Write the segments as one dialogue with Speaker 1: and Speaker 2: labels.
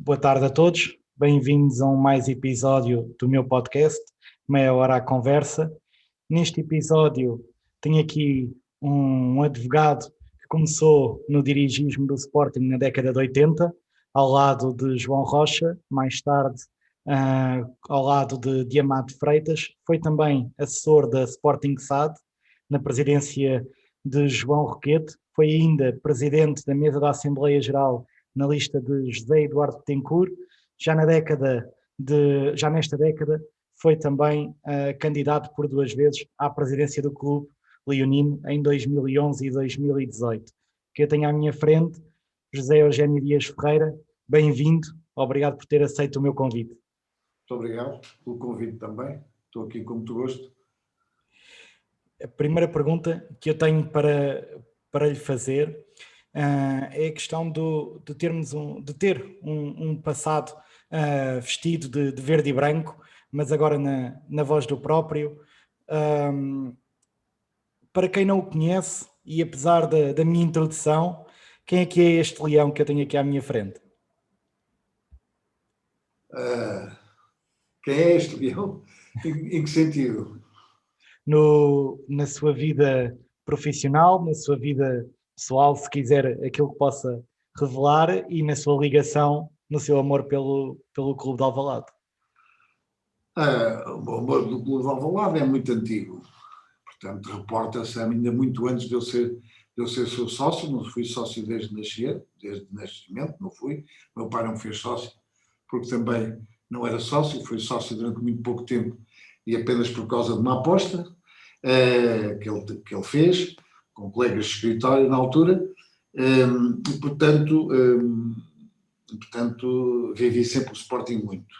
Speaker 1: Boa tarde a todos, bem-vindos a um mais episódio do meu podcast, Meia Hora à Conversa. Neste episódio tenho aqui um advogado que começou no dirigismo do Sporting na década de 80, ao lado de João Rocha, mais tarde ao lado de Amado Freitas. Foi também assessor da Sporting SAD, na presidência de João Roquete. Foi ainda presidente da mesa da Assembleia Geral na lista de José Eduardo Betancourt. Já nesta década foi também candidato por 2 vezes à presidência do clube leonino em 2011 e 2018. Que eu tenho à minha frente José Eugénio Dias Ferreira. Bem-vindo, obrigado por ter aceito o meu convite.
Speaker 2: Muito obrigado pelo convite também, estou aqui com muito gosto.
Speaker 1: A primeira pergunta que eu tenho para lhe fazer é a questão de ter um passado vestido de verde e branco, mas agora na voz do próprio. Para quem não o conhece, e apesar da minha introdução, quem é que é este leão que eu tenho aqui à minha frente?
Speaker 2: Quem é este leão? Em que sentido?
Speaker 1: Na sua vida profissional, na sua vida pessoal, se quiser aquilo que possa revelar, e na sua ligação, no seu amor pelo Clube de Alvalade.
Speaker 2: O amor do Clube de Alvalade é muito antigo, portanto reporta-se ainda muito antes de eu ser seu sócio. Não fui sócio desde nascimento, não fui. Meu pai não me fez sócio, porque também não era sócio, foi sócio durante muito pouco tempo e apenas por causa de uma aposta que ele fez com colegas de escritório na altura, e portanto vivi sempre o Sporting muito.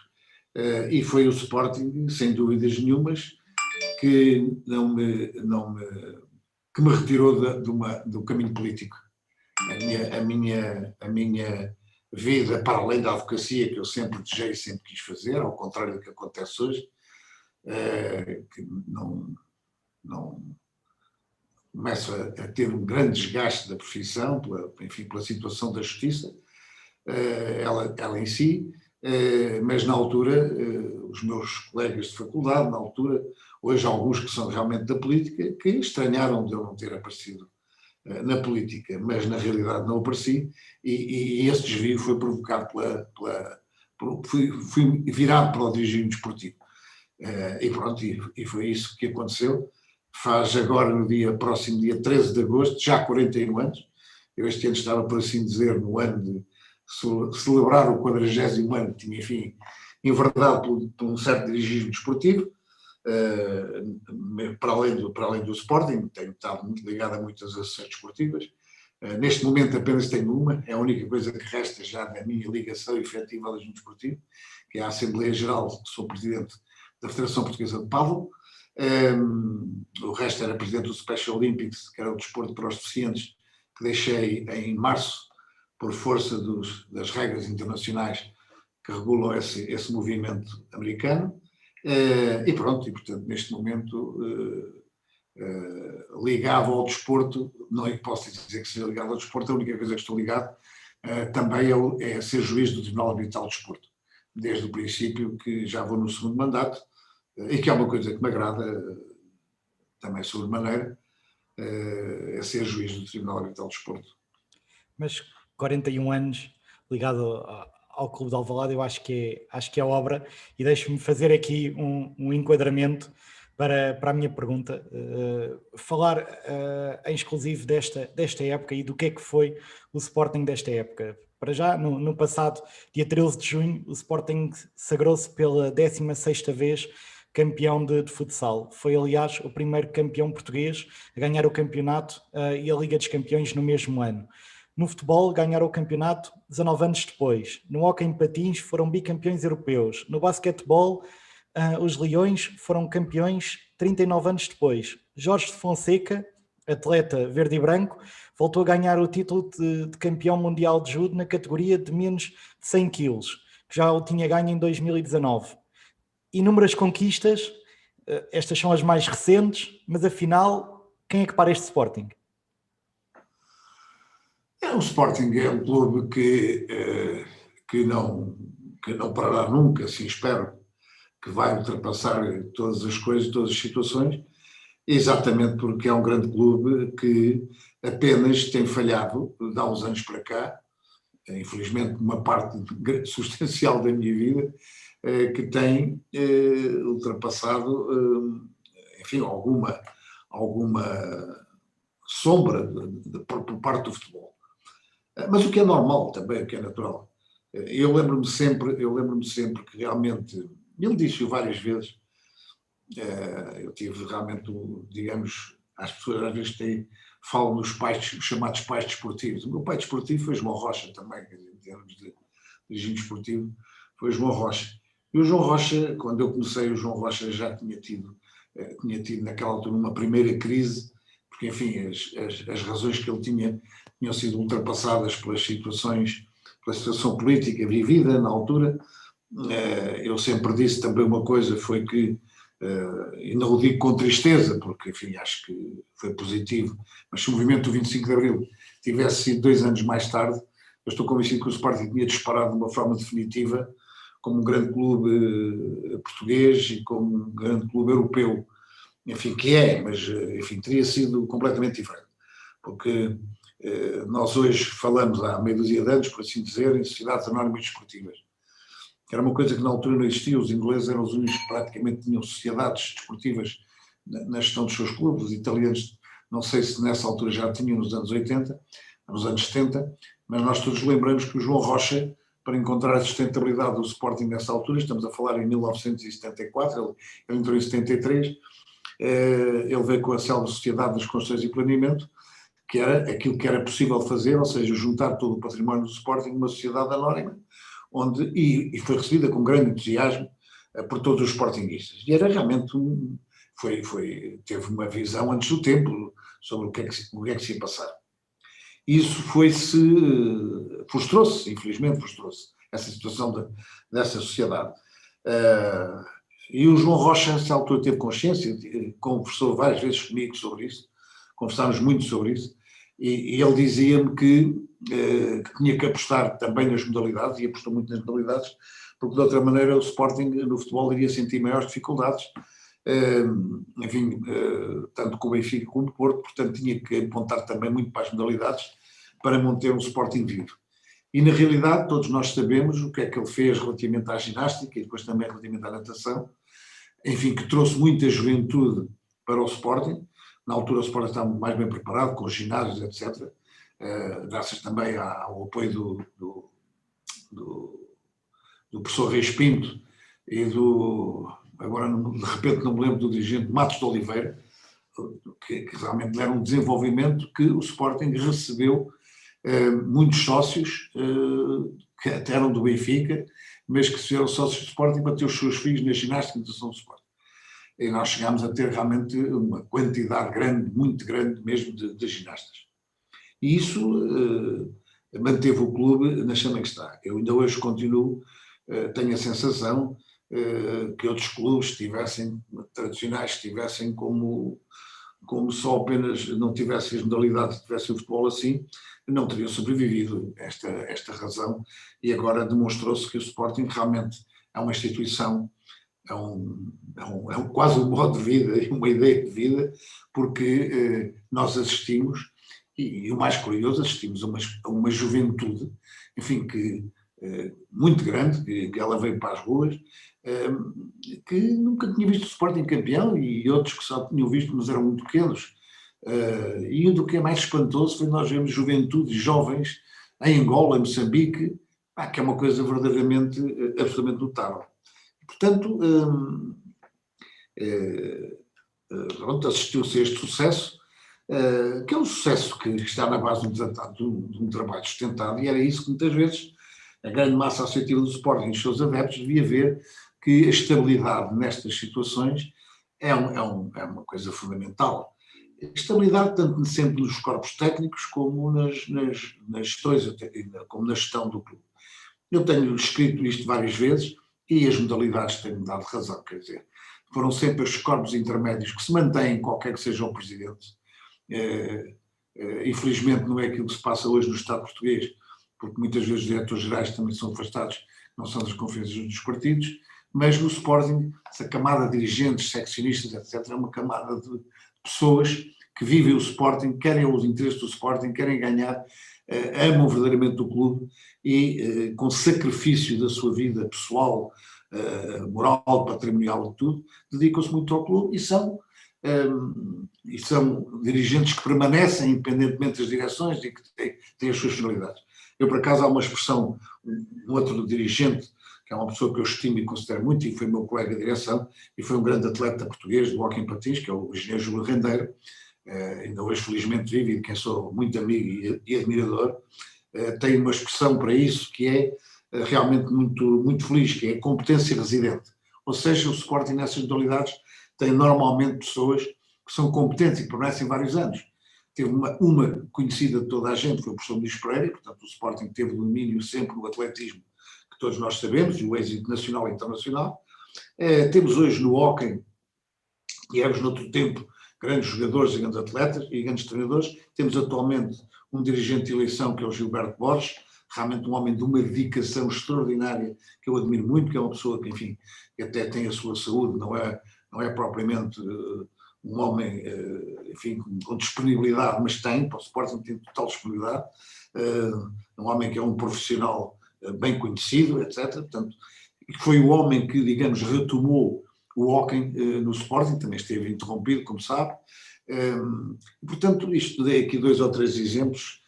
Speaker 2: E foi o Sporting, sem dúvidas nenhumas, que que me retirou do caminho político. A minha vida, para além da advocacia, que eu sempre desejei e sempre quis fazer, ao contrário do que acontece hoje, que não começo a ter um grande desgaste da profissão, pela situação da justiça, ela em si, mas na altura, os meus colegas de faculdade, na altura, hoje alguns que são realmente da política, que estranharam de eu não ter aparecido na política, mas na realidade não apareci, e esse desvio foi provocado fui virado para o dirigismo desportivo. E pronto, e foi isso que aconteceu. Faz agora, no próximo dia 13 de agosto, já 41 anos. Eu este ano estava, por assim dizer, no ano de celebrar o 40º ano, que tinha, enfim, enverdado por um certo dirigismo desportivo, para além do Sporting. Tenho estado muito ligado a muitas associações desportivas. Neste momento apenas tenho uma, é a única coisa que resta já na minha ligação efetiva ao dirigismo desportivo, que é a Assembleia Geral, que sou presidente da Federação Portuguesa de Pádel. O resto era presidente do Special Olympics, que era o desporto para os deficientes, que deixei em março, por força das regras internacionais que regulam esse movimento americano. E pronto, e portanto neste momento ligado ao desporto, não é que posso dizer que seja ligado ao desporto, a única coisa que estou ligado também é ser juiz do Tribunal Arbitral de Desporto, desde o princípio, que já vou no 2º mandato, e que é uma coisa que me agrada também sobremaneira, é ser juiz do Tribunal Arbitral de Desporto.
Speaker 1: Mas 41 anos ligado ao Clube de Alvalade, eu acho que é obra, e deixe-me fazer aqui um enquadramento para a minha pergunta, falar em exclusivo desta época e do que é que foi o Sporting desta época. Para já, no passado, dia 13 de junho, o Sporting sagrou-se pela 16ª vez campeão de futsal. Foi, aliás, o primeiro campeão português a ganhar o campeonato e a Liga dos Campeões no mesmo ano. No futebol, ganharam o campeonato 19 anos depois. No hóquei em patins, foram bicampeões europeus. No basquetebol, os Leões foram campeões 39 anos depois. Jorge de Fonseca, atleta verde e branco, voltou a ganhar o título de campeão mundial de judo na categoria de menos de 100 quilos, que já o tinha ganho em 2019. Inúmeras conquistas, estas são as mais recentes, mas afinal, quem é que para este Sporting?
Speaker 2: O Sporting é um clube que que não parará nunca, assim espero, que vai ultrapassar todas as coisas, todas as situações, exatamente porque é um grande clube que apenas tem falhado de há uns anos para cá, infelizmente uma parte substancial da minha vida, que tem ultrapassado, enfim, alguma sombra por parte do futebol. Mas o que é normal também, o que é natural. Eu lembro-me sempre que realmente, ele disse-o várias vezes, eu tive realmente, digamos, as pessoas às vezes falam nos pais, os chamados pais desportivos. O meu pai desportivo foi João Rocha também, em termos de dirigente esportivo, foi João Rocha. E o João Rocha, quando eu comecei, o João Rocha já tinha tido naquela altura uma primeira crise, porque enfim, as razões que ele tinham sido ultrapassadas pela situação política vivida na altura. Eu sempre disse também uma coisa, foi que, e não o digo com tristeza, porque enfim, acho que foi positivo, mas se o movimento do 25 de Abril tivesse sido 2 anos mais tarde, eu estou convencido que o Sporting tinha disparado de uma forma definitiva como um grande clube português e como um grande clube europeu, enfim, que é, mas enfim, teria sido completamente diferente, porque nós hoje falamos há meia dúzia de anos, por assim dizer, em sociedades anónimas desportivas. Era uma coisa que na altura não existia, os ingleses eram os únicos que praticamente tinham sociedades desportivas na gestão dos seus clubes, os italianos, não sei se nessa altura já tinham nos anos 80, nos anos 70, mas nós todos lembramos que o João Rocha, para encontrar a sustentabilidade do Sporting nessa altura, estamos a falar em 1974, ele entrou em 73, ele veio com a célebre Sociedade das Construções e Planeamento, que era aquilo que era possível fazer, ou seja, juntar todo o património do Sporting numa sociedade anónima, e foi recebida com grande entusiasmo por todos os sportinguistas. E era realmente teve uma visão antes do tempo sobre o que é que se ia passar. Isso frustrou-se, infelizmente frustrou-se, essa situação dessa sociedade. E o João Rocha, nessa altura, teve consciência, conversou várias vezes comigo sobre isso, conversámos muito sobre isso, e ele dizia-me que tinha que apostar também nas modalidades, e apostou muito nas modalidades, porque de outra maneira o Sporting no futebol iria sentir maiores dificuldades, enfim, tanto com o Benfica como o Porto, portanto tinha que apontar também muito para as modalidades para manter o Sporting vivo. E na realidade todos nós sabemos o que é que ele fez relativamente à ginástica e depois também relativamente à natação, enfim, que trouxe muita juventude para o Sporting. Na altura o Sporting estava mais bem preparado, com os ginásios, etc., graças também ao apoio do professor Reis Pinto e agora de repente não me lembro do dirigente Matos de Oliveira, que realmente deram um desenvolvimento que o Sporting recebeu muitos sócios que até eram do Benfica, mas que se eram sócios do Sporting para ter os seus filhos na ginástica e natação do Sporting. E nós chegámos a ter realmente uma quantidade grande, muito grande mesmo de ginastas. E isso manteve o clube na chama que está. Eu ainda hoje continuo, tenho a sensação que outros clubes tradicionais tivessem como só apenas não tivessem as modalidades, tivessem o futebol assim, não teriam sobrevivido esta razão, e agora demonstrou-se que o Sporting realmente é uma instituição, é quase um modo de vida e uma ideia de vida, porque nós assistimos, e o mais curioso, assistimos a uma juventude, enfim, muito grande, que ela veio para as ruas, que nunca tinha visto o Sporting campeão, e outros que só tinham visto, mas eram muito pequenos. E o que é mais espantoso foi nós vermos juventude jovens em Angola, em Moçambique, que é uma coisa verdadeiramente, absolutamente notável. Portanto, assistiu-se a este sucesso, que é um sucesso que está na base de um trabalho sustentado, e era isso que muitas vezes a grande massa associativa do Sporting e os seus adeptos devia ver, que a estabilidade nestas situações é uma coisa fundamental. Estabilidade tanto sempre nos corpos técnicos como nas gestões, como na gestão do clube. Eu tenho escrito isto várias vezes e as modalidades têm-me dado razão, quer dizer, foram sempre os corpos intermédios que se mantêm, qualquer que seja o presidente. Infelizmente não é aquilo que se passa hoje no Estado português, porque muitas vezes os diretores gerais também são afastados, não são das conferências dos partidos, mas no Sporting, essa camada de dirigentes, seccionistas, etc., é uma camada de pessoas que vivem o Sporting, querem os interesses do Sporting, querem ganhar, amam verdadeiramente o clube e, com sacrifício da sua vida pessoal, moral, patrimonial e tudo, dedicam-se muito ao clube e são dirigentes que permanecem independentemente das direções e que têm as suas finalidades. Eu, por acaso, há uma expressão, um outro dirigente, que é uma pessoa que eu estimo e considero muito, e foi meu colega de direção, e foi um grande atleta português do hóquei em patins, que é o engenheiro Júlio Rendeiro, ainda hoje felizmente vive, e de quem sou muito amigo e admirador, tem uma expressão para isso que é realmente muito, muito feliz, que é a competência residente. Ou seja, o Sporting nessas modalidades tem normalmente pessoas que são competentes e que permanecem vários anos. Teve uma conhecida de toda a gente, foi o professor Luís Pereira, portanto o Sporting teve domínio sempre no atletismo, que todos nós sabemos, e o êxito nacional e internacional. Temos hoje no hóquei, e éramos noutro tempo, grandes jogadores e grandes atletas e grandes treinadores. Temos atualmente um dirigente de eleição que é o Gilberto Borges, realmente um homem de uma dedicação extraordinária, que eu admiro muito, que é uma pessoa que, enfim, que até tem a sua saúde, não é propriamente um homem, enfim, com disponibilidade, mas tem, para o Sporting tem total disponibilidade, um homem que é um profissional bem conhecido, etc. Portanto, foi o homem que, digamos, retomou o hóquei no Sporting, também esteve interrompido, como sabe. Portanto, isto dei aqui 2 ou 3 exemplos,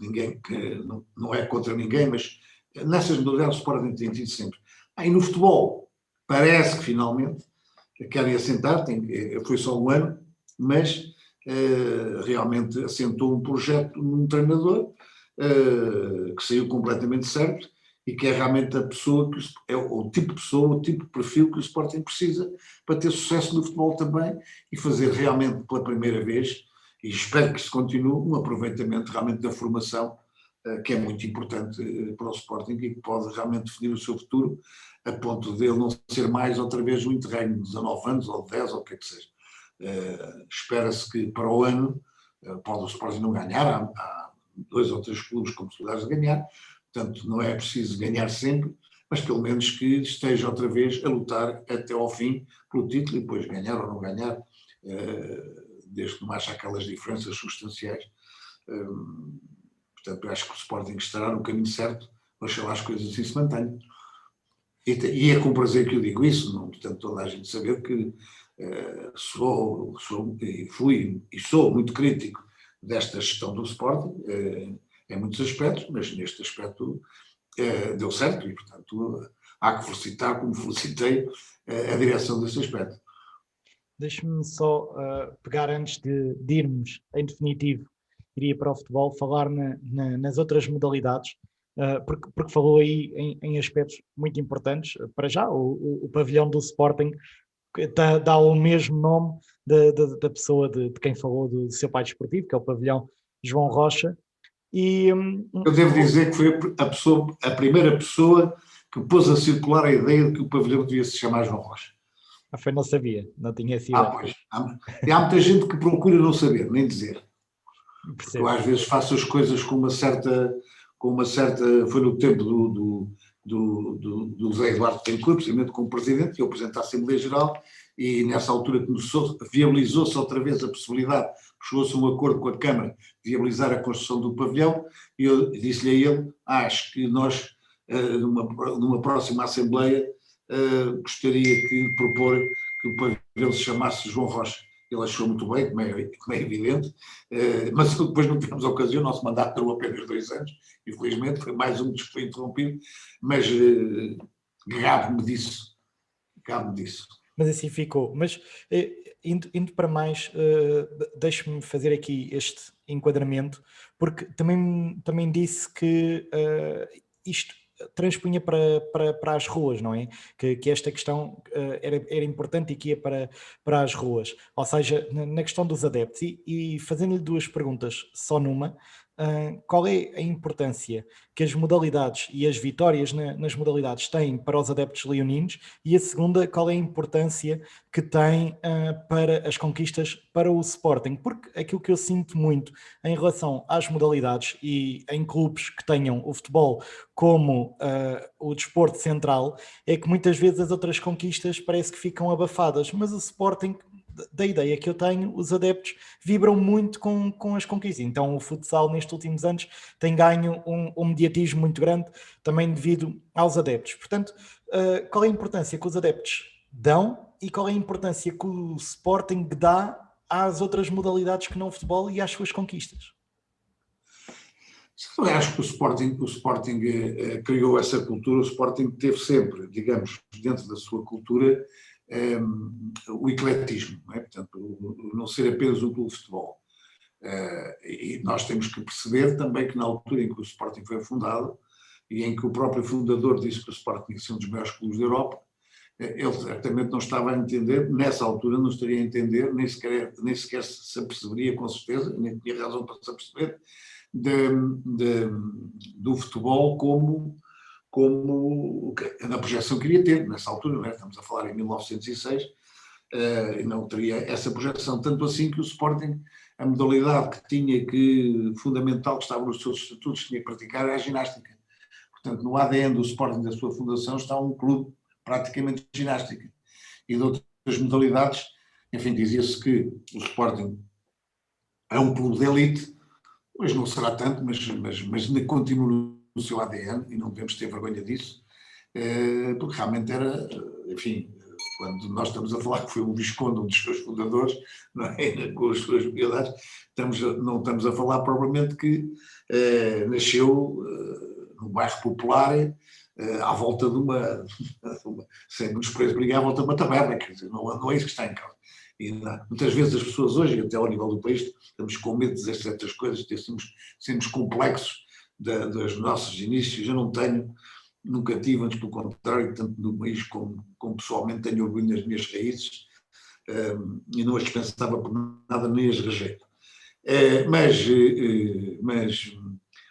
Speaker 2: ninguém, que não é contra ninguém, mas nessas modalidades o Sporting tem tido sempre. E no futebol, parece que finalmente querem assentar, foi só um ano, mas realmente assentou um projeto num treinador que saiu completamente certo e que é realmente a pessoa, é o tipo de pessoa, o tipo de perfil que o Sporting precisa para ter sucesso no futebol também e fazer realmente pela primeira vez, e espero que isso continue, um aproveitamento realmente da formação, que é muito importante para o Sporting e que pode realmente definir o seu futuro, a ponto de ele não ser mais outra vez um interregno de 19 anos ou 10 ou o que é que seja. Espera-se que para o ano, pode o Sporting não ganhar, há 2 ou 3 clubes com possibilidades de ganhar, portanto não é preciso ganhar sempre, mas pelo menos que esteja outra vez a lutar até ao fim pelo título e depois ganhar ou não ganhar, desde que não haja aquelas diferenças substanciais. Portanto, eu acho que o Sporting estará no caminho certo, oxalá as coisas assim se mantenham. E é com prazer que eu digo isso, não, portanto, toda a gente saber que fui e sou muito crítico desta gestão do Sporting, em muitos aspectos, mas neste aspecto deu certo e, portanto, há que felicitar, como felicitei, a direção desse aspecto.
Speaker 1: Deixe-me só pegar antes de irmos, em definitivo, iria para o futebol, falar nas outras modalidades, porque falou aí em aspectos muito importantes. Para já, o pavilhão do Sporting que dá o mesmo nome da pessoa de quem falou do seu pai desportivo, que é o pavilhão João Rocha.
Speaker 2: Eu devo dizer que foi a primeira pessoa que pôs a circular a ideia de que o pavilhão devia se chamar João Rocha.
Speaker 1: Foi, não sabia, não tinha essa ideia.
Speaker 2: Pois. Há muita gente que procura não saber, nem dizer. Porque eu às vezes faço as coisas com uma certa. Foi no tempo do José Eduardo Tencourt, precisamente como presidente, eu presidente da Assembleia Geral, e nessa altura viabilizou-se outra vez a possibilidade, chegou-se a um acordo com a Câmara, de viabilizar a construção do pavilhão, e eu disse-lhe a ele, acho que nós, numa próxima Assembleia, gostaria de propor que o pavilhão se chamasse João Rocha. Ele achou muito bem, como é evidente, mas depois não tivemos a ocasião, o nosso mandato durou apenas 2 anos, infelizmente, foi mais um que foi interrompido, mas cabe-me disso.
Speaker 1: Mas assim ficou. Mas indo para mais, deixe-me fazer aqui este enquadramento, porque também disse que isto transpunha para as ruas, não é? Que esta questão era importante e que ia para as ruas. Ou seja, na questão dos adeptos. E fazendo-lhe 2 perguntas só numa, qual é a importância que as modalidades e as vitórias nas modalidades têm para os adeptos leoninos, e a segunda, qual é a importância que tem para as conquistas para o Sporting, porque aquilo que eu sinto muito em relação às modalidades e em clubes que tenham o futebol como o desporto central, é que muitas vezes as outras conquistas parece que ficam abafadas, mas o Sporting, da ideia que eu tenho, os adeptos vibram muito com as conquistas. Então o futsal nestes últimos anos tem ganho um mediatismo muito grande, também devido aos adeptos. Portanto, qual é a importância que os adeptos dão e qual é a importância que o Sporting dá às outras modalidades que não o futebol e às suas conquistas?
Speaker 2: Eu acho que o Sporting criou essa cultura. O Sporting teve sempre, digamos, dentro da sua cultura, o ecletismo, não é? Portanto, o não ser apenas um clube de futebol. E nós temos que perceber também que na altura em que o Sporting foi fundado e em que o próprio fundador disse que o Sporting ia ser um dos maiores clubes da Europa, ele certamente não estava a entender, nessa altura não estaria a entender, nem sequer se aperceberia com certeza, nem tinha razão para se aperceber, do futebol como na projeção que iria ter nessa altura, não é? Estamos a falar em 1906, e não teria essa projeção, tanto assim que o Sporting, a modalidade que tinha que, fundamental, que estava nos seus estatutos, tinha que praticar era a ginástica. Portanto, no ADN do Sporting, da sua fundação, está um clube praticamente de ginástica. E de outras modalidades, enfim, dizia-se que o Sporting é um clube de elite, hoje não será tanto, mas ainda continua no seu ADN, e não devemos ter vergonha disso, porque realmente era, enfim, quando nós estamos a falar que foi um Visconde, um dos seus fundadores, não é? Com as suas propriedades, não estamos a falar propriamente que nasceu no bairro popular, à volta de uma sem muitos preços brigar, à volta de uma taberna, quer dizer, não é isso que está em causa. E muitas vezes as pessoas hoje, até ao nível do país, estamos com medo de dizer certas coisas, sermos complexos dos nossos inícios. Eu não tenho, nunca tive, antes pelo contrário, tanto no país como pessoalmente, tenho orgulho nas minhas raízes, e não as dispensava por nada, nem as rejeito.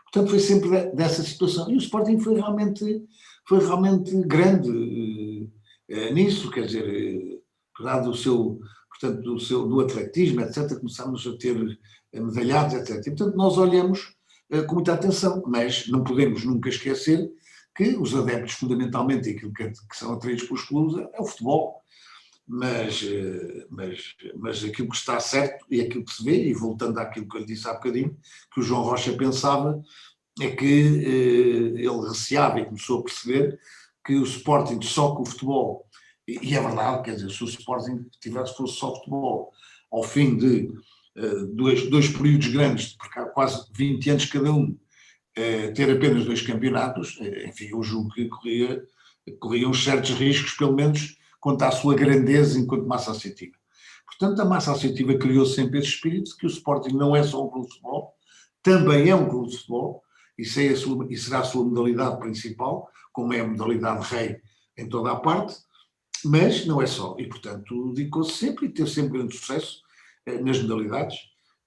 Speaker 2: Portanto, foi sempre dessa situação. E o Sporting foi realmente grande nisso, quer dizer, apesar do atletismo, etc., começámos a ter medalhados, etc. E, portanto, nós olhamos com muita atenção, mas não podemos nunca esquecer que os adeptos, fundamentalmente, aquilo que são atraídos pelos clubes é o futebol. Mas aquilo que está certo e aquilo que se vê, e voltando àquilo que eu lhe disse há bocadinho, que o João Rocha pensava, é que ele receava e começou a perceber que o Sporting só com o futebol, e é verdade, quer dizer, se o Sporting fosse só futebol, ao fim de dois períodos grandes, porque há quase 20 anos cada um, ter apenas 2 campeonatos, enfim, eu julgo que corria uns certos riscos, pelo menos quanto à sua grandeza enquanto massa associativa. Portanto, a massa associativa criou sempre esse espírito de que o Sporting não é só um clube de futebol, também é um clube de futebol, e será a sua modalidade principal, como é a modalidade rei em toda a parte, mas não é só. E, portanto, dedicou-se sempre e teve sempre grande sucesso nas modalidades,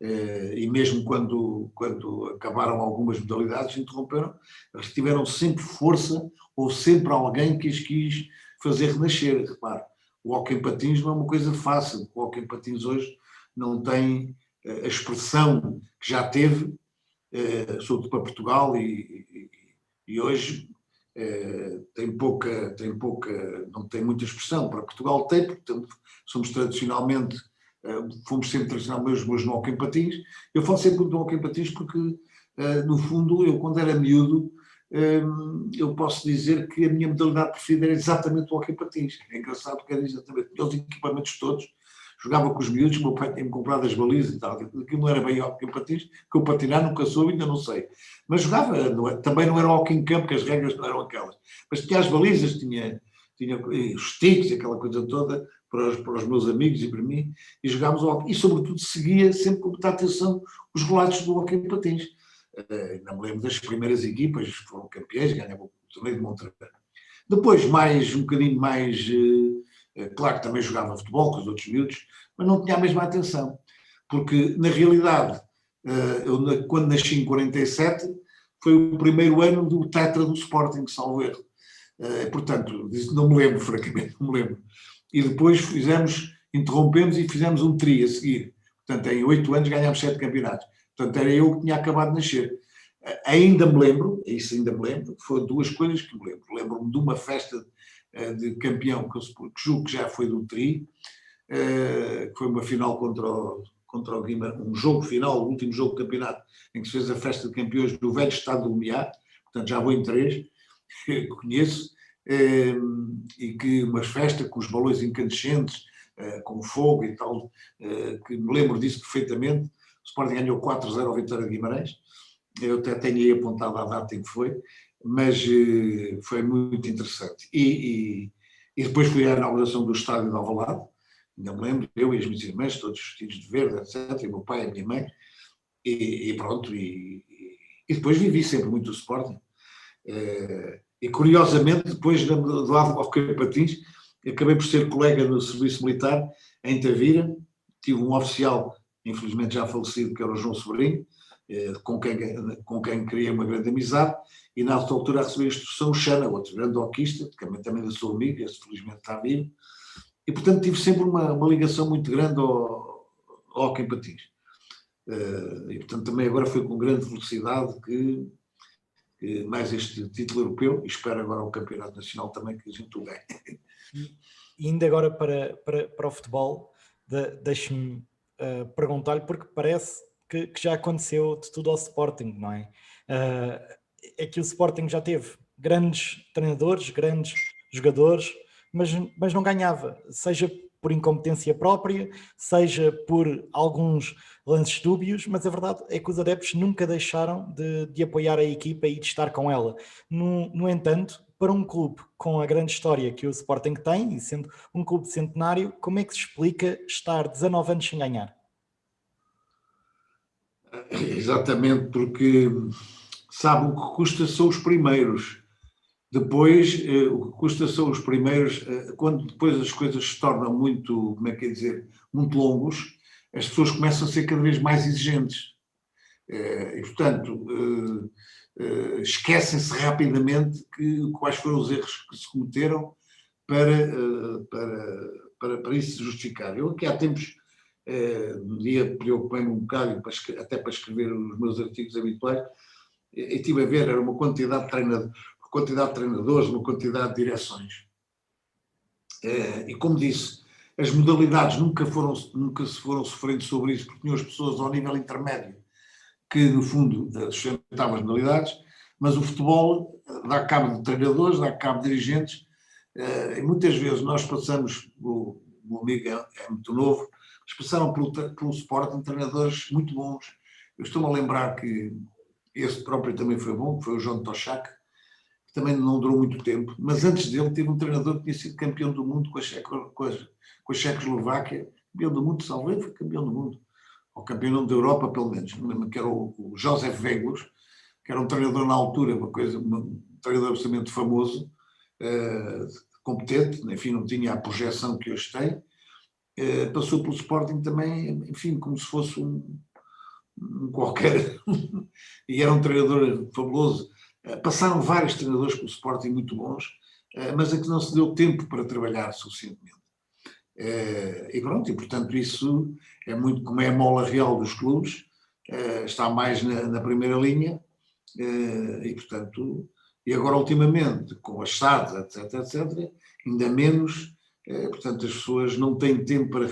Speaker 2: e mesmo quando acabaram algumas modalidades, interromperam, eles tiveram sempre força, ou sempre alguém que os quis fazer renascer. Repare, o hóquei em patins não é uma coisa fácil. O hóquei em patins hoje não tem a expressão que já teve, sobretudo para Portugal, e hoje não tem muita expressão. Para Portugal tem, portanto, fomos sempre tradicionalmente bons no hóquei em patins. Eu falo sempre do hóquei em patins porque, no fundo, eu quando era miúdo, eu posso dizer que a minha modalidade preferida era exatamente o hóquei em patins. É engraçado porque era exatamente os equipamentos todos. Jogava com os miúdos, o meu pai tinha-me comprado as balizas e tal. Aquilo não era bem hóquei em patins, que eu patinar nunca soube, ainda não sei. Mas jogava, também não era hóquei em campo, que as regras não eram aquelas. Mas tinha as balizas, tinha os sticks, aquela coisa toda, para os meus amigos e para mim, e jogávamos hóquei. E, sobretudo, seguia sempre com muita atenção os relatos do hóquei em patins. Não me lembro das primeiras equipas, foram campeões, ganhavam o torneio de Monterrey. Depois, um bocadinho mais, claro que também jogava futebol com os outros miúdos, mas não tinha a mesma atenção, porque na realidade Quando nasci em 47, foi o primeiro ano do tetra do Sporting, salvo erro. Portanto, não me lembro, francamente, não me lembro. E depois interrompemos e fizemos um tri a seguir. Portanto, em 8 anos ganhámos 7 campeonatos. Portanto, era eu que tinha acabado de nascer. Ainda me lembro, foram 2 coisas que me lembro. Lembro-me de uma festa de campeão, que julgo que já foi do tri, que foi uma final contra o Guimarães, um jogo final, o último jogo do campeonato, em que se fez a festa de campeões do velho estado do Lumiar, portanto já vou em 3, que conheço, e que umas festas com os balões incandescentes, com fogo e tal, que me lembro disso perfeitamente. O Sporting ganhou 4-0 ao Vitória de Guimarães, eu até tenho aí apontado a data em que foi, mas foi muito interessante. E depois fui à inauguração do estádio de Alvalade, ainda me lembro, eu e as minhas irmãs, todos vestidos de verde, etc., e o meu pai e a minha mãe, e pronto, e depois vivi sempre muito o Sporting. E curiosamente, depois do lado ao Patins, acabei por ser colega no serviço militar em Tavira, tive um oficial, infelizmente já falecido, que era o João Sobrinho, com quem criei uma grande amizade, e na altura recebi a instrução o Xana, outro grande hoquista, que também da sua amiga, esse felizmente está vivo, e portanto tive sempre uma ligação muito grande ao hóquei em patins. E portanto também agora foi com grande felicidade que mais este título europeu, e espero agora o campeonato nacional também que a gente o ganhe.
Speaker 1: E ainda agora para o futebol, deixe-me perguntar-lhe, porque parece que já aconteceu de tudo ao Sporting, não é? É que o Sporting já teve grandes treinadores, grandes jogadores, mas não ganhava, seja por incompetência própria, seja por alguns lances dúbios, mas a verdade é que os adeptos nunca deixaram de apoiar a equipa e de estar com ela. No entanto, para um clube com a grande história que o Sporting tem, e sendo um clube centenário, como é que se explica estar 19 anos sem ganhar?
Speaker 2: Exatamente, porque sabe, o que custa são os primeiros. Depois, o que custa são os primeiros, quando depois as coisas se tornam muito, como é que é dizer, muito longos, as pessoas começam a ser cada vez mais exigentes. E, portanto, esquecem-se rapidamente quais foram os erros que se cometeram para isso se justificar. Eu aqui há tempos, um dia preocupei-me um bocado, até para escrever os meus artigos habituais, e estive a ver, era uma quantidade de treinadores, uma quantidade de direções. E como disse, as modalidades nunca se foram sofrendo sobre isso, porque tinham as pessoas ao nível intermédio que, no fundo, sustentavam as modalidades, mas o futebol dá cabo de treinadores, dá cabo de dirigentes, e muitas vezes nós passamos, o meu amigo é muito novo, mas passaram pelo Sporting treinadores muito bons. Eu estou-me a lembrar que esse próprio também foi bom, que foi o João Toshak, que também não durou muito tempo, mas antes dele teve um treinador que tinha sido campeão do mundo com a Checoslováquia, campeão do mundo, salve, foi campeão do mundo, ou campeão da Europa, pelo menos, me lembro que era o Josef Venglos, que era um treinador na altura, um treinador absolutamente famoso, competente, enfim, não tinha a projeção que hoje tem, passou pelo Sporting também, enfim, como se fosse um qualquer, e era um treinador fabuloso. Passaram vários treinadores pelo Sporting muito bons, mas é que não se deu tempo para trabalhar suficientemente. E pronto, e portanto isso é muito como é a mola real dos clubes, está mais na primeira linha, e portanto, e agora ultimamente, com as SADs, etc., ainda menos, portanto as pessoas não têm tempo para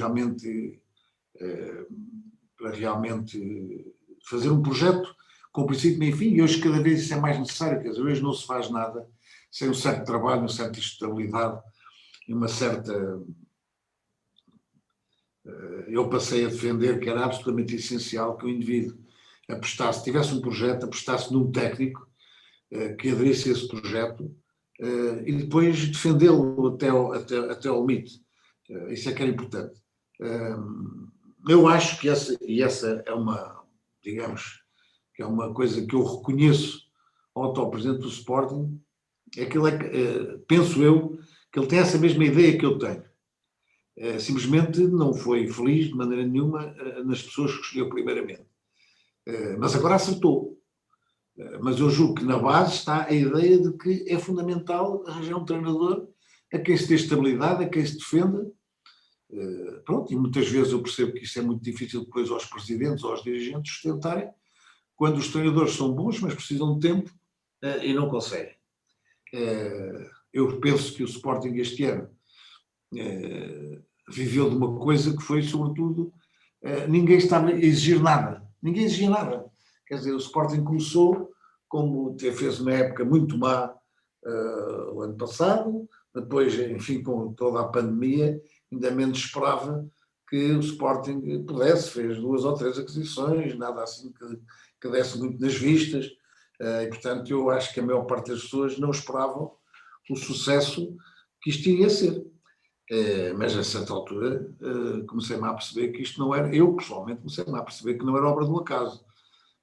Speaker 2: realmente fazer um projeto com princípio e fim, e hoje cada vez isso é mais necessário, quer dizer, hoje não se faz nada sem um certo trabalho, uma certa estabilidade e uma certa... Eu passei a defender que era absolutamente essencial que o indivíduo apostasse, tivesse um projeto, apostasse num técnico que aderisse a esse projeto e depois defendê-lo até ao limite. Isso é que era importante. Eu acho que essa é uma, digamos, que é uma coisa que eu reconheço ao atual presidente do Sporting, penso eu, que ele tem essa mesma ideia que eu tenho. Simplesmente não foi feliz de maneira nenhuma nas pessoas que escolheu primeiramente. Mas agora acertou. Mas eu julgo que na base está a ideia de que é fundamental arranjar um treinador a quem se dê estabilidade, a quem se defenda. Pronto, e muitas vezes eu percebo que isso é muito difícil depois aos presidentes ou aos dirigentes sustentarem, quando os treinadores são bons, mas precisam de tempo e não conseguem. Eu penso que o Sporting este ano viveu de uma coisa que foi, sobretudo, ninguém estava a exigir nada. Ninguém exigia nada. Quer dizer, o Sporting começou, como fez uma época muito má o ano passado, depois, enfim, com toda a pandemia, ainda menos esperava que o Sporting pudesse, fez 2 ou 3 aquisições, nada assim que desse muito nas vistas, e portanto eu acho que a maior parte das pessoas não esperavam o sucesso que isto iria ser. Mas a certa altura comecei-me a perceber que isto não era, eu pessoalmente comecei-me a perceber que não era obra do acaso.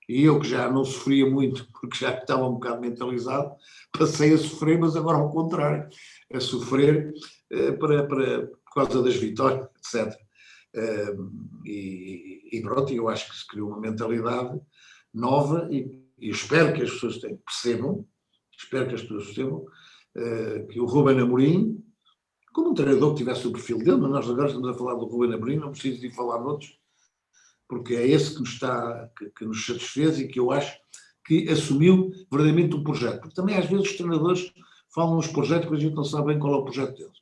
Speaker 2: E eu que já não sofria muito, porque já estava um bocado mentalizado, passei a sofrer, mas agora ao contrário, a sofrer por causa das vitórias, etc. E pronto, eu acho que se criou uma mentalidade nova e espero que as pessoas percebam, que o Ruben Amorim, como um treinador que tivesse o perfil dele, mas nós agora estamos a falar do Ruben Amorim, não preciso de falar de outros, porque é esse que nos satisfez e que eu acho que assumiu verdadeiramente o projeto. Porque também às vezes os treinadores falam uns projetos que a gente não sabe bem qual é o projeto deles.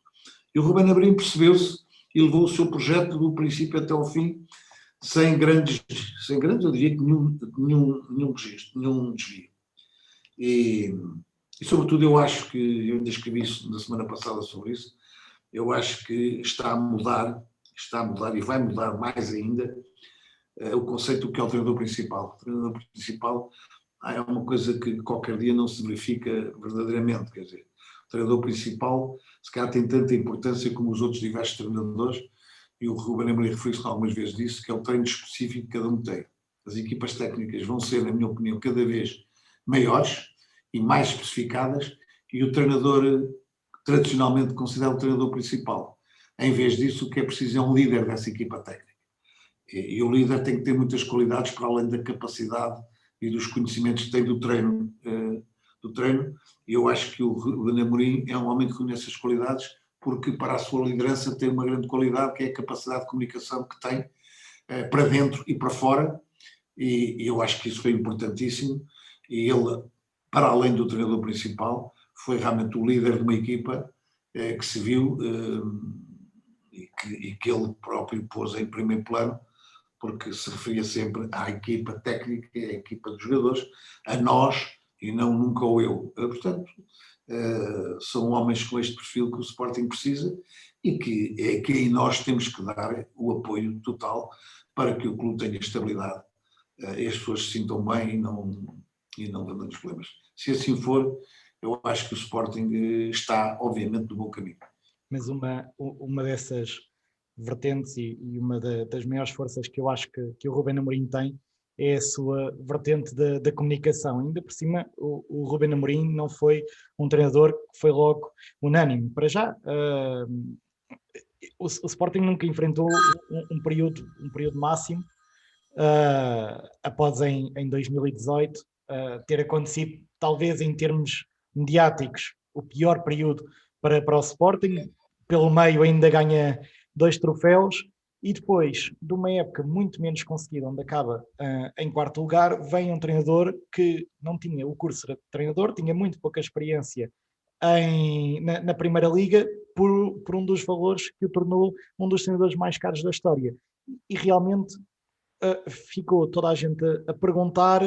Speaker 2: E o Ruben Amorim percebeu-se e levou o seu projeto do princípio até ao fim, sem grandes, eu diria que nenhum registro, nenhum desvio. E sobretudo eu acho que, eu ainda escrevi isso na semana passada sobre isso, eu acho que está a mudar e vai mudar mais ainda o conceito do que é o treinador principal. O treinador principal é uma coisa que qualquer dia não se verifica verdadeiramente, quer dizer, o treinador principal se calhar tem tanta importância como os outros diversos treinadores, e o Ruben Amorim referiu-se algumas vezes disso, que é o treino específico que cada um tem. As equipas técnicas vão ser, na minha opinião, cada vez maiores e mais especificadas, e o treinador tradicionalmente considerado o treinador principal. Em vez disso, o que é preciso é um líder dessa equipa técnica. E o líder tem que ter muitas qualidades para além da capacidade e dos conhecimentos que tem do treino. E eu acho que o Ruben Amorim é um homem que conhece as qualidades, porque para a sua liderança tem uma grande qualidade, que é a capacidade de comunicação que tem para dentro e para fora, e eu acho que isso foi importantíssimo, e ele, para além do treinador principal, foi realmente o líder de uma equipa que se viu e que ele próprio pôs em primeiro plano, porque se referia sempre à equipa técnica, à equipa dos jogadores, a nós, e não nunca o eu. Portanto, são homens com este perfil que o Sporting precisa e que é que nós temos que dar o apoio total para que o clube tenha estabilidade e as pessoas se sintam bem e não dando problemas. Se assim for, eu acho que o Sporting está, obviamente, no bom caminho.
Speaker 1: Mas uma dessas vertentes e uma das maiores forças que eu acho que o Ruben Amorim tem é a sua vertente da comunicação. Ainda por cima, o Ruben Amorim não foi um treinador que foi logo unânime. Para já, o Sporting nunca enfrentou um período máximo após em 2018 ter acontecido, talvez em termos mediáticos, o pior período para o Sporting. Pelo meio ainda ganha 2 troféus e depois de uma época muito menos conseguida, onde acaba em 4º lugar, vem um treinador que não tinha o curso de treinador, tinha muito pouca experiência na Primeira Liga, por um dos valores que o tornou um dos treinadores mais caros da história. E realmente ficou toda a gente a perguntar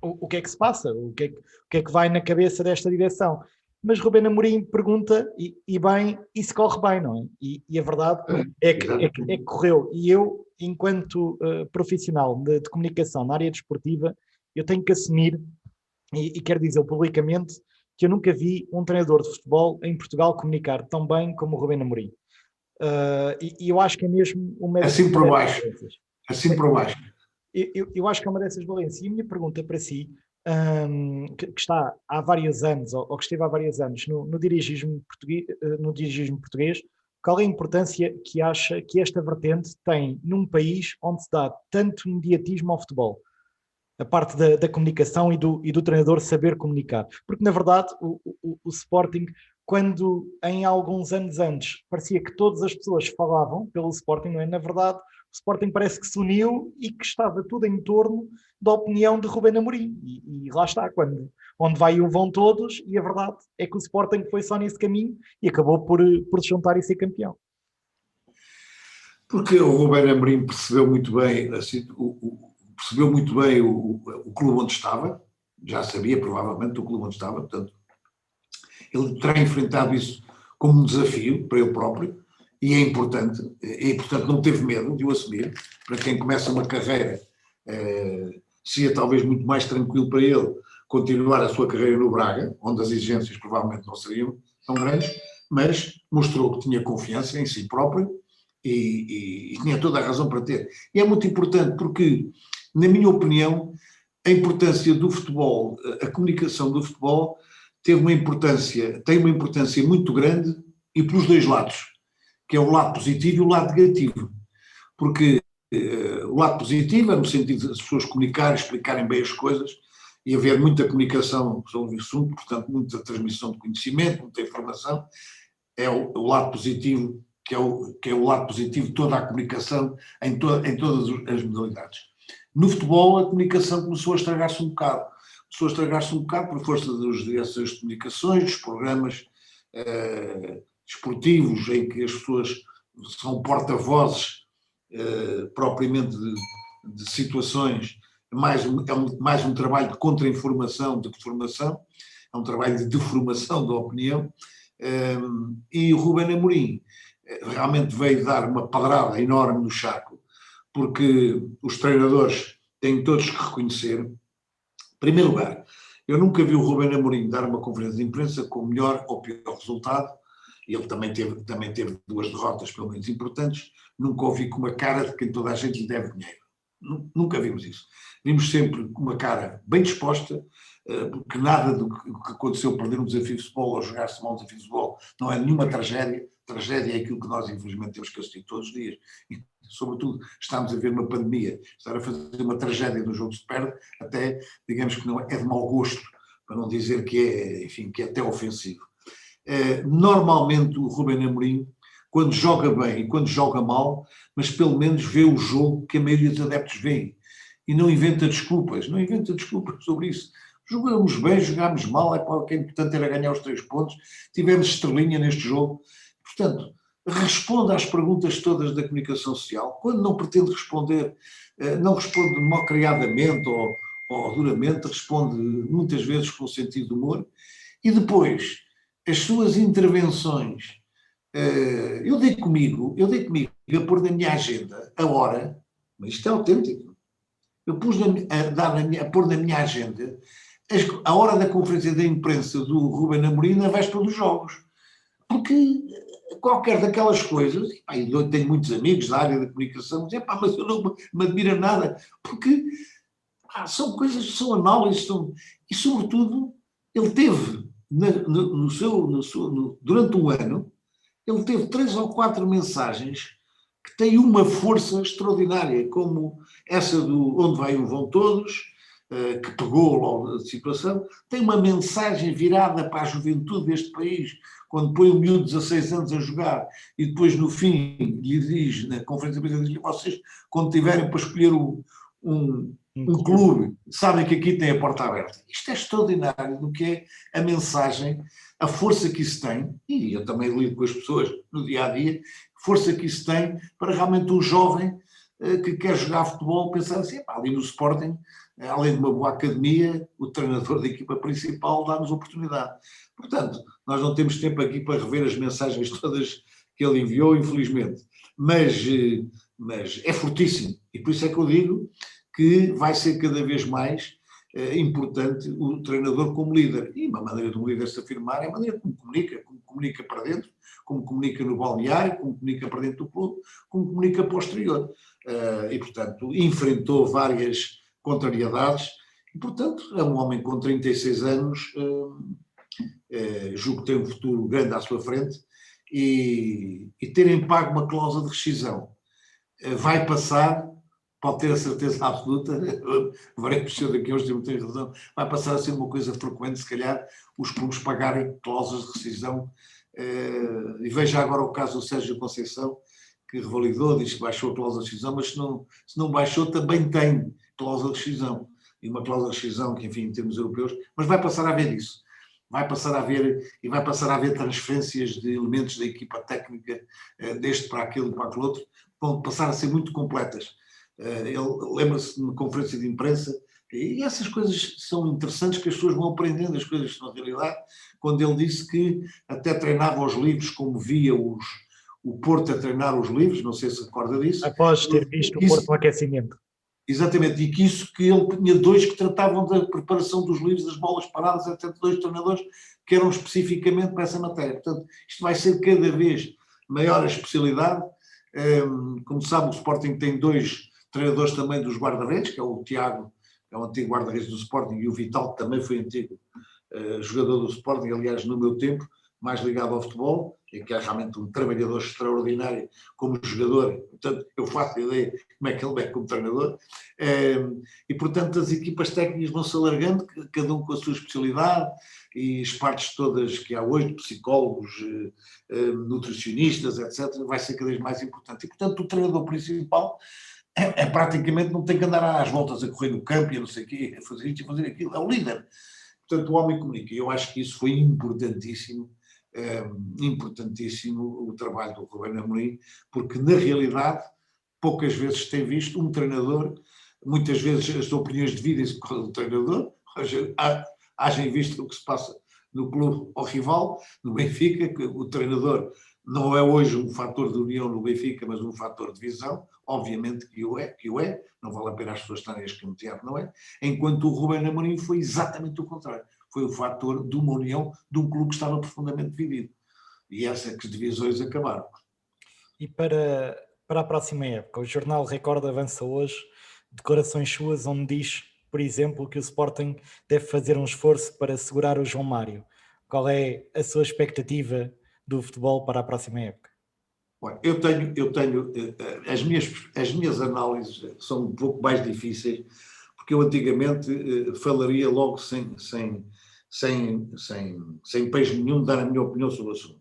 Speaker 1: o que é que se passa, o que é que vai na cabeça desta direção. Mas Ruben Amorim pergunta, e bem, e se corre bem, não é? E a verdade é que correu. E eu, enquanto profissional de comunicação na área desportiva, eu tenho que assumir, e quero dizer publicamente, que eu nunca vi um treinador de futebol em Portugal comunicar tão bem como o Ruben Amorim. E eu acho que é mesmo uma
Speaker 2: assim por baixo.
Speaker 1: Eu acho que é uma dessas valências. E a minha pergunta para si, que está há vários anos, ou que esteve há vários anos no dirigismo português, qual é a importância que acha que esta vertente tem num país onde se dá tanto mediatismo ao futebol? A parte da comunicação e do treinador saber comunicar. Porque, na verdade, o Sporting, quando em alguns anos antes parecia que todas as pessoas falavam pelo Sporting, não é? Na verdade, o Sporting parece que se uniu e que estava tudo em torno da opinião de Rubén Amorim. E lá está, onde vai o vão todos, e a verdade é que o Sporting foi só nesse caminho e acabou por se juntar e ser campeão.
Speaker 2: Porque o Rubén Amorim percebeu muito bem, assim, percebeu muito bem o clube onde estava, já sabia provavelmente o clube onde estava, portanto, ele terá enfrentado isso como um desafio para ele próprio, e é importante, e portanto não teve medo de o assumir. Para quem começa uma carreira, seria talvez muito mais tranquilo para ele continuar a sua carreira no Braga, onde as exigências provavelmente não seriam tão grandes, mas mostrou que tinha confiança em si próprio e tinha toda a razão para ter. E é muito importante porque, na minha opinião, a importância do futebol, a comunicação do futebol tem uma importância muito grande e pelos dois lados, que é o lado positivo e o lado negativo. Porque o lado positivo é no sentido das pessoas comunicarem, explicarem bem as coisas e haver muita comunicação sobre o assunto, portanto, muita transmissão de conhecimento, muita informação. É o lado positivo, que é o lado positivo de toda a comunicação em todas as modalidades. No futebol, a comunicação começou a estragar-se um bocado. Por força dessas comunicações, dos programas esportivos, em que as pessoas são porta-vozes propriamente de situações, mais um trabalho de contra-informação, de formação, é um trabalho de deformação da opinião, e o Rubén Amorim realmente veio dar uma padrada enorme no saco, porque os treinadores têm todos que reconhecer. Em primeiro lugar, eu nunca vi o Rubén Amorim dar uma conferência de imprensa com melhor ou pior resultado. Ele também teve 2 derrotas, pelo menos importantes. Nunca ouvi com uma cara de quem toda a gente lhe deve dinheiro. Nunca vimos isso. Vimos sempre com uma cara bem disposta, porque nada do que aconteceu, perder um desafio de futebol ou jogar-se mal um desafio de futebol, não é nenhuma tragédia. Tragédia é aquilo que nós, infelizmente, temos que assistir todos os dias. E, sobretudo, estamos a ver uma pandemia. Estar a fazer uma tragédia no jogo se perde, até, digamos que não é de mau gosto, para não dizer que é, enfim, que é até ofensivo. Normalmente o Rubén Amorim, quando joga bem e quando joga mal, mas pelo menos vê o jogo que a maioria dos adeptos vê e não inventa desculpas sobre isso. Jogamos bem, jogámos mal, o que é importante era ganhar os 3 pontos, tivemos estrelinha neste jogo. Portanto, responde às perguntas todas da comunicação social. Quando não pretende responder, não responde mal criadamente ou duramente, responde muitas vezes com sentido de humor. E depois, as suas intervenções, eu dei comigo a pôr na minha agenda a hora, mas isto é autêntico, eu pus a pôr na minha agenda a hora da conferência de imprensa do Rubén Amorim na véspera dos jogos. Porque qualquer daquelas coisas, eu tenho muitos amigos da área da comunicação, dizem, mas eu não me admira nada, porque são coisas, são análises, e sobretudo ele teve, durante um ano, ele teve 3 ou 4 mensagens que têm uma força extraordinária, como essa do Onde Vai o Vão Todos, que pegou logo a situação, tem uma mensagem virada para a juventude deste país, quando põe um miúdo de 16 anos a jogar e depois no fim lhe diz, na conferência de imprensa, vocês quando tiverem para escolher um clube, sabem que aqui tem a porta aberta. Isto é extraordinário do que é a mensagem, a força que isso tem, e eu também lido com as pessoas no dia-a-dia, força que isso tem para realmente um jovem que quer jogar futebol pensar assim, ali no Sporting, além de uma boa academia, o treinador da equipa principal dá-nos oportunidade. Portanto, nós não temos tempo aqui para rever as mensagens todas que ele enviou, infelizmente, mas é fortíssimo, e por isso é que eu digo que vai ser cada vez mais importante o treinador como líder. E uma maneira de um líder se afirmar é a maneira como comunica para dentro, como comunica no balneário, como comunica para dentro do clube, como comunica para o exterior. E, portanto, enfrentou várias contrariedades e, portanto, é um homem com 36 anos, julgo que tem um futuro grande à sua frente e terem pago uma cláusula de rescisão. Vai passar, pode ter a certeza absoluta, veremos se eu daqui a uns tempos tenho razão, vai passar a ser uma coisa frequente, se calhar, os clubes pagarem cláusulas de rescisão. E veja agora o caso do Sérgio Conceição, que revalidou, diz que baixou a cláusula de rescisão, mas se não baixou, também tem cláusula de rescisão. E uma cláusula de rescisão que, enfim, em termos europeus, mas vai passar a haver isso. Vai passar a haver transferências de elementos da equipa técnica deste para aquele e para aquele outro, vão passar a ser muito completas. Ele lembra-se de conferência de imprensa, e essas coisas são interessantes, que as pessoas vão aprendendo as coisas na realidade, quando ele disse que até treinava os livros como via o Porto a treinar os livros, não sei se recorda disso.
Speaker 1: Após ter visto o Porto no aquecimento.
Speaker 2: Exatamente, e que ele tinha 2 que tratavam da preparação dos livros, das bolas paradas, até 2 treinadores que eram especificamente para essa matéria. Portanto, isto vai ser cada vez maior a especialidade. Como sabe, o Sporting tem 2 treinadores também dos guarda-redes, que é o Tiago, que é o antigo guarda-redes do Sporting, e o Vital, que também foi antigo jogador do Sporting, aliás, no meu tempo, mais ligado ao futebol, e que é realmente um trabalhador extraordinário como jogador. Portanto, eu faço ideia como é que ele é como treinador. E, portanto, as equipas técnicas vão se alargando, cada um com a sua especialidade, e as partes todas que há hoje, psicólogos, nutricionistas, etc., vai ser cada vez mais importante. E, portanto, o treinador principal praticamente não tem que andar às voltas a correr no campo e a não sei o quê, a fazer isto e fazer aquilo, é o líder. Portanto, o homem comunica. E eu acho que isso foi importantíssimo o trabalho do Rubén Amorim, porque na realidade poucas vezes se tem visto um treinador, muitas vezes as opiniões dividem-se com o treinador, haja em vista o que se passa no clube ao rival, no Benfica, que o treinador não é hoje um fator de união no Benfica, mas um fator de visão, obviamente que o é, não vale a pena as pessoas estarem a escamotear, não é? Enquanto o Rubén Amorim foi exatamente o contrário, foi o fator de uma união de um clube que estava profundamente dividido. E essas divisões acabaram.
Speaker 1: E para a próxima época, o jornal Record avança hoje declarações suas onde diz, por exemplo, que o Sporting deve fazer um esforço para segurar o João Mário. Qual é a sua expectativa do futebol para a próxima época?
Speaker 2: Eu tenho as minhas análises são um pouco mais difíceis, porque eu antigamente falaria logo sem pejo nenhum de dar a minha opinião sobre o assunto.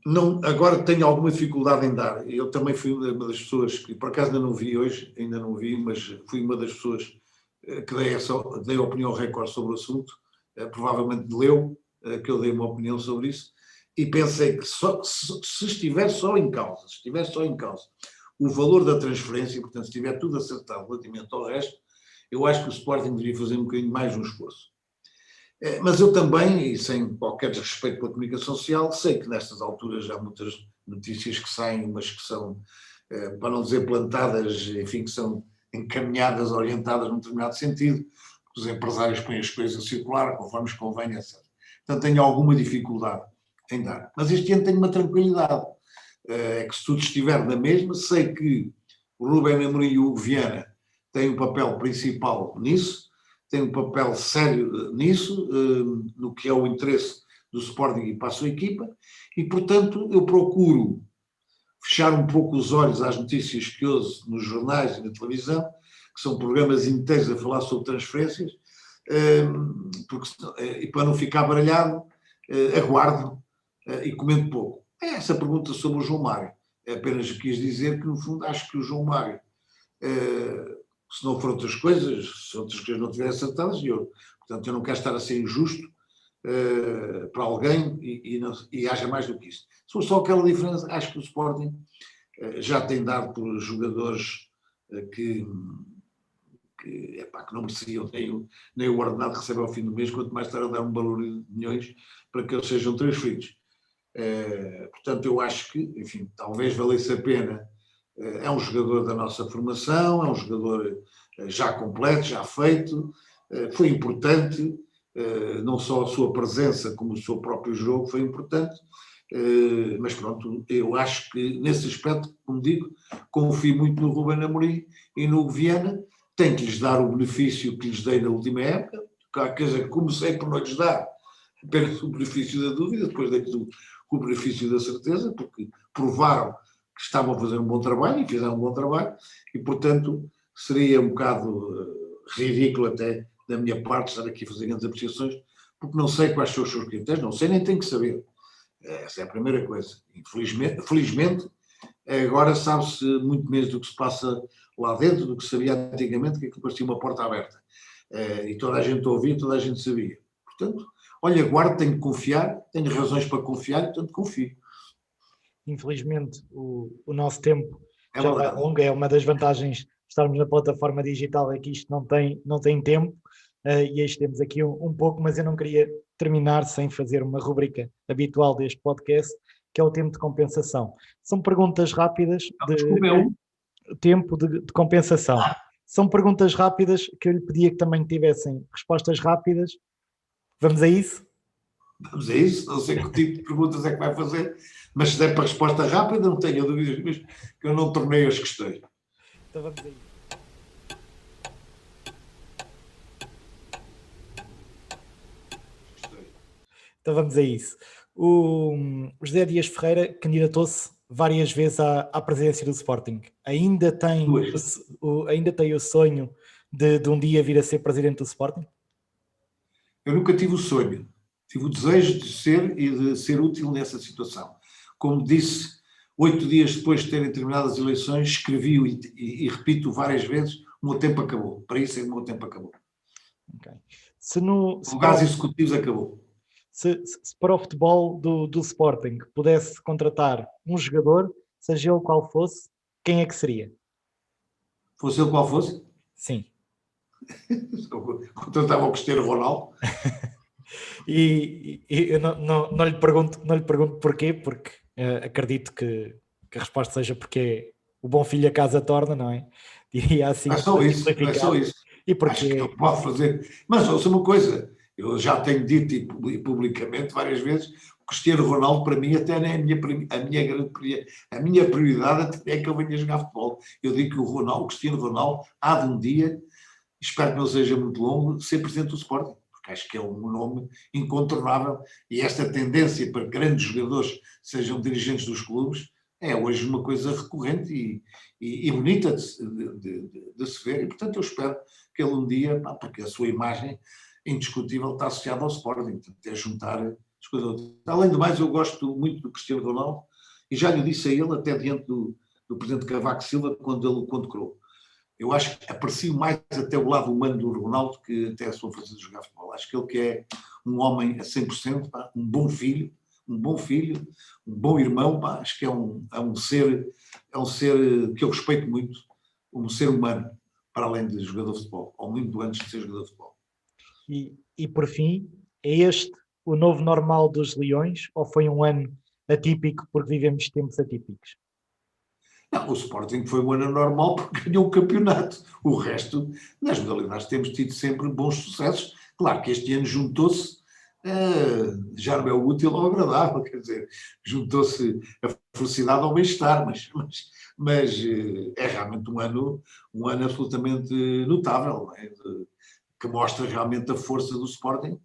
Speaker 2: Não, agora tenho alguma dificuldade em dar. Eu também fui uma das pessoas que, por acaso ainda não vi, mas fui uma das pessoas que dei a opinião ao Record sobre o assunto. Provavelmente leu que eu dei uma opinião sobre isso, e pensei que se estiver só em causa o valor da transferência, portanto, se estiver tudo acertado relativamente ao resto, eu acho que o Sporting deveria fazer um bocadinho mais um esforço. Mas eu também, e sem qualquer desrespeito pela comunicação social, sei que nestas alturas há muitas notícias que saem, mas que são, para não dizer plantadas, enfim, que são encaminhadas, orientadas num determinado sentido, porque os empresários põem as coisas a circular conforme lhes convém, etc. Portanto, tenho alguma dificuldade em dar. Mas este ano tenho uma tranquilidade. É que se tudo estiver na mesma, sei que o Rubén Amorim e o Hugo Viana têm um papel principal nisso, têm um papel sério nisso, no que é o interesse do Sporting e para a sua equipa, e, portanto, eu procuro fechar um pouco os olhos às notícias que ouço nos jornais e na televisão, que são programas inteiros a falar sobre transferências, e para não ficar baralhado, aguardo e comento pouco. É essa pergunta sobre o João Mário. Apenas quis dizer que, no fundo, acho que o João Mário, se não for outras coisas, se outras coisas não tiverem acertadas, portanto, eu não quero estar a ser injusto para alguém e haja mais do que isso. Se for só aquela diferença, acho que o Sporting já tem dado por jogadores que não mereciam nem o ordenado que recebem ao fim do mês, quanto mais estar a dar um valor de milhões para que eles sejam transferidos. Portanto, eu acho que, enfim, talvez valesse a pena. É um jogador da nossa formação, é um jogador já completo, já feito, foi importante, não só a sua presença como o seu próprio jogo foi importante, mas pronto, eu acho que nesse aspecto, como digo, confio muito no Rubén Amorim e no Hugo Viana. Tenho que lhes dar o benefício que lhes dei na última época, quer dizer, comecei por não lhes dar apenas o benefício da dúvida, depois dei-lhes o benefício da certeza, porque provaram que estavam a fazer um bom trabalho e fizeram um bom trabalho, e portanto seria um bocado ridículo até da minha parte estar aqui a fazer grandes apreciações, porque não sei quais são os seus critérios, não sei, nem tenho que saber. Essa é a primeira coisa. Felizmente, agora sabe-se muito menos do que se passa lá dentro, do que sabia antigamente, que aquilo parecia uma porta aberta. E toda a gente ouvia, toda a gente sabia. Portanto, olha, guardo, tenho que confiar, tenho razões para confiar, portanto confio.
Speaker 1: Infelizmente, o nosso tempo
Speaker 2: É
Speaker 1: já vai
Speaker 2: verdade.
Speaker 1: longo, é uma das vantagens de estarmos na plataforma digital, é que isto não tem tempo, e temos aqui um pouco, mas eu não queria terminar sem fazer uma rubrica habitual deste podcast, que é o tempo de compensação. São perguntas rápidas
Speaker 2: Desculpa, é um.
Speaker 1: tempo de compensação. São perguntas rápidas que eu lhe pedia que também tivessem respostas rápidas. Vamos a isso?
Speaker 2: Vamos a isso, não sei que tipo de perguntas é que vai fazer, mas se der para resposta rápida, não tenho dúvidas mesmo que eu não tornei as questões.
Speaker 1: Então vamos a isso. Então vamos a isso. O José Dias Ferreira candidatou-se várias vezes à presidência do Sporting. Ainda tem o sonho de um dia vir a ser presidente do Sporting?
Speaker 2: Eu nunca tive o sonho, tive o desejo de ser e de ser útil nessa situação. Como disse, 8 dias depois de terem terminado as eleições, escrevi-o e repito várias vezes, o meu tempo acabou. Para isso é que o meu tempo acabou.
Speaker 1: Okay.
Speaker 2: Os lugares executivos acabou.
Speaker 1: Se para o futebol do Sporting pudesse contratar um jogador, seja ele qual fosse, quem é que seria?
Speaker 2: Fosse ele qual fosse?
Speaker 1: Sim.
Speaker 2: Contratava o Cristiano Ronaldo.
Speaker 1: E eu não lhe pergunto porquê, porque acredito que a resposta seja porque é o bom filho a casa torna, não é? Diria assim.
Speaker 2: É só isso, é só isso.
Speaker 1: E porque...
Speaker 2: Acho que ele pode fazer. Mas ouça uma coisa, eu já tenho dito e publicamente várias vezes, o Cristiano Ronaldo para mim até nem a minha prioridade é que ele venha jogar futebol. Eu digo que o Cristiano Ronaldo há de um dia, espero que não seja muito longo, ser presidente do Sporting, porque acho que é um nome incontornável e esta tendência para que grandes jogadores sejam dirigentes dos clubes é hoje uma coisa recorrente e bonita de se ver, e portanto eu espero que ele um dia, porque a sua imagem indiscutível está associada ao Sporting, até juntar as coisas. Além do mais, eu gosto muito do Cristiano Ronaldo e já lhe disse a ele, até diante do presidente Cavaco Silva, quando ele o condecorou. Eu acho que aprecio mais até o lado humano do Ronaldo que até a sua força de jogar futebol. Acho que ele que é um homem a 100%, um bom filho, um bom irmão, acho que é um ser que eu respeito muito, um ser humano, para além de jogador de futebol, ou muito antes de ser jogador de futebol.
Speaker 1: E por fim, é este o novo normal dos Leões, ou foi um ano atípico porque vivemos tempos atípicos?
Speaker 2: Não, o Sporting foi um ano normal porque ganhou o campeonato. O resto, nas modalidades, temos tido sempre bons sucessos. Claro que este ano juntou-se, já não é o útil ao agradável, quer dizer, juntou-se a felicidade ao bem-estar, mas é realmente um ano absolutamente notável, não é? Que mostra realmente a força do Sporting.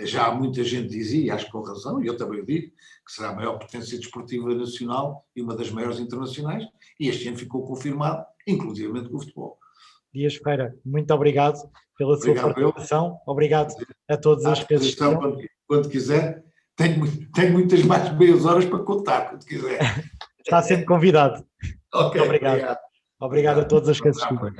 Speaker 2: Já muita gente dizia, e acho que com razão, e eu também digo, que será a maior potência desportiva nacional e uma das maiores internacionais, e este ano ficou confirmado, inclusivamente com o futebol.
Speaker 1: Dias Ferreira, muito obrigado pela sua participação, obrigado a todos os que assistiram.
Speaker 2: Quando quiser, tenho muitas mais meias horas para contar, quando quiser.
Speaker 1: Está sempre convidado.
Speaker 2: Ok,
Speaker 1: muito obrigado. Obrigado a todos os que assistiram.